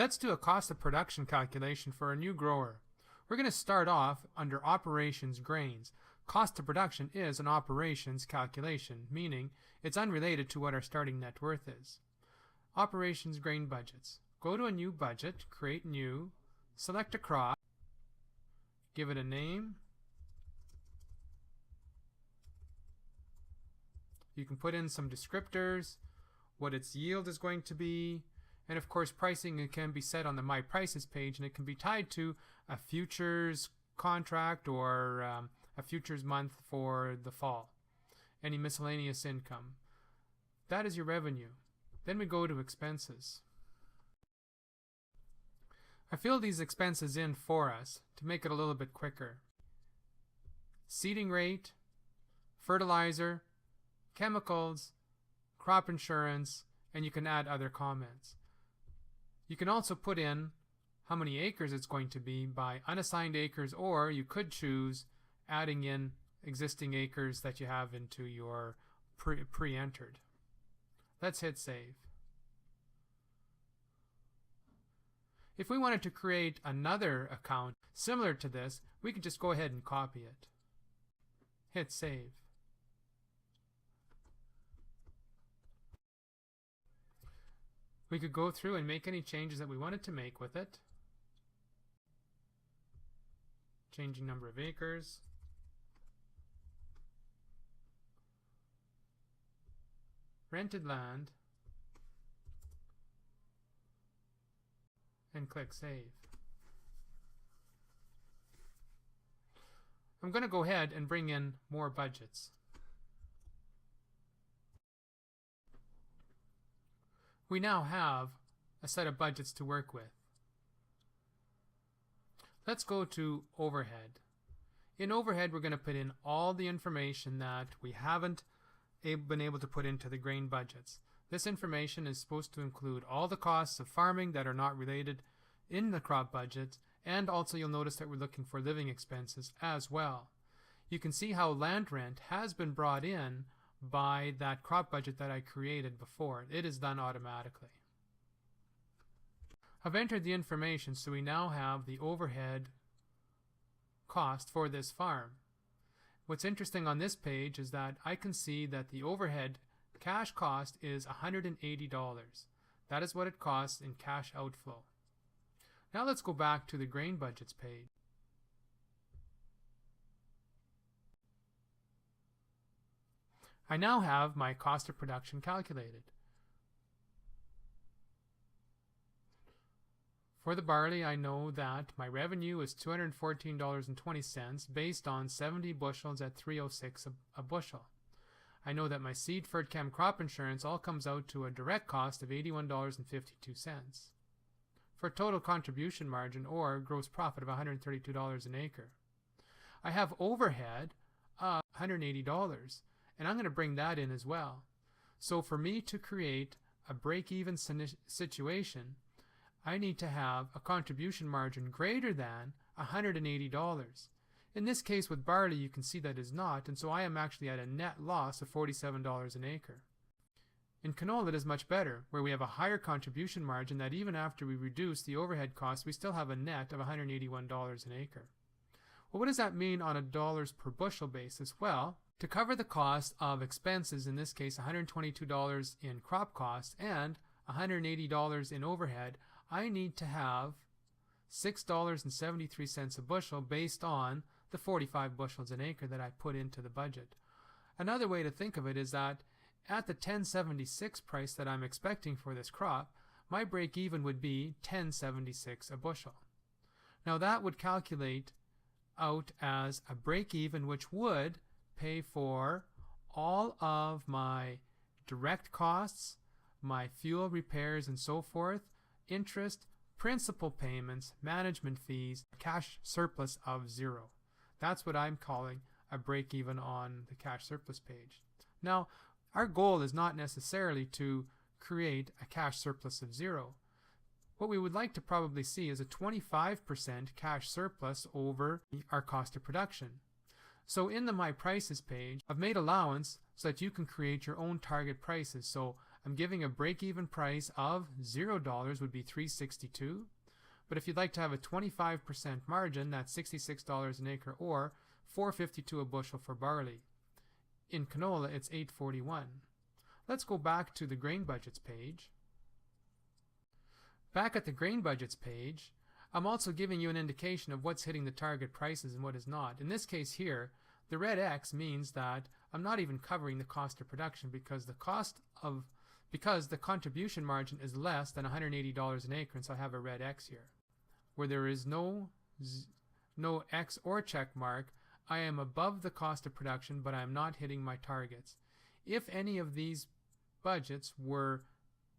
Let's do a cost of production calculation for a new grower. We're going to start off under operations grains. Cost of production is an operations calculation, meaning it's unrelated to what our starting net worth is. Operations grain budgets. Go to a new budget, create new, select a crop, give it a name. You can put in some descriptors, what its yield is going to be, and of course pricing can be set on the My Prices page, and it can be tied to a futures contract or a futures month for the fall. Any miscellaneous income. That is your revenue. Then we go to expenses. I fill these expenses in for us to make it a little bit quicker. Seeding rate, fertilizer, chemicals, crop insurance, and you can add other comments. You can also put in how many acres it's going to be by unassigned acres, or you could choose adding in existing acres that you have into your pre-entered. Let's hit save. If we wanted to create another account similar to this, we could just go ahead and copy it. Hit save. We could go through and make any changes that we wanted to make with it. Changing number of acres. Rented land. And click save. I'm going to go ahead and bring in more budgets. We now have a set of budgets to work with. Let's go to overhead. In overhead, we're going to put in all the information that we haven't been able to put into the grain budgets. This information is supposed to include all the costs of farming that are not related in the crop budget, and also you'll notice that we're looking for living expenses as well. You can see how land rent has been brought in by that crop budget that I created before. It is done automatically. I've entered the information, so we now have the overhead cost for this farm. What's interesting on this page is that I can see that the overhead cash cost is $180. That is what it costs in cash outflow. Now let's go back to the grain budgets page. I now have my cost of production calculated. For the barley, I know that my revenue is $214.20 based on 70 bushels at $3.06 a bushel. I know that my seed, fert, chem, crop insurance all comes out to a direct cost of $81.52. For a total contribution margin or gross profit of $132 an acre. I have overhead of $180. And I'm going to bring that in as well. So for me to create a break-even situation, I need to have a contribution margin greater than $180. In this case with barley, you can see that is not, and so I am actually at a net loss of $47 an acre. In canola, it is much better, where we have a higher contribution margin that even after we reduce the overhead costs, we still have a net of $181 an acre. Well, what does that mean on a dollars per bushel basis? Well, to cover the cost of expenses, in this case $122 in crop costs and $180 in overhead, I need to have $6.73 a bushel based on the 45 bushels an acre that I put into the budget. Another way to think of it is that at the $10.76 price that I'm expecting for this crop, my break even would be $10.76 a bushel. Now that would calculate out as a break even which would pay for all of my direct costs, my fuel repairs and so forth, interest, principal payments, management fees, cash surplus of zero. That's what I'm calling a break even on the cash surplus page. Now, our goal is not necessarily to create a cash surplus of zero. What we would like to probably see is a 25% cash surplus over our cost of production. So in the My Prices page, I've made allowance so that you can create your own target prices. So I'm giving a break-even price of $0 would be $3.62. But if you'd like to have a 25% margin, that's $66 an acre or $4.52 a bushel for barley. In canola, it's $8.41. Let's go back to the grain budgets page. Back at the grain budgets page, I'm also giving you an indication of what's hitting the target prices and what is not. In this case here, the red X means that I'm not even covering the cost of production because the contribution margin is less than $180 an acre, and so I have a red X here. Where there is no X or check mark, I am above the cost of production, but I am not hitting my targets. If any of these budgets were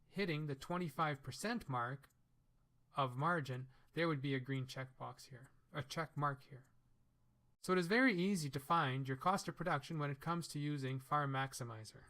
hitting the 25% mark of margin, there would be a green checkbox here, a check mark here. So it is very easy to find your cost of production when it comes to using Farmmaximizer.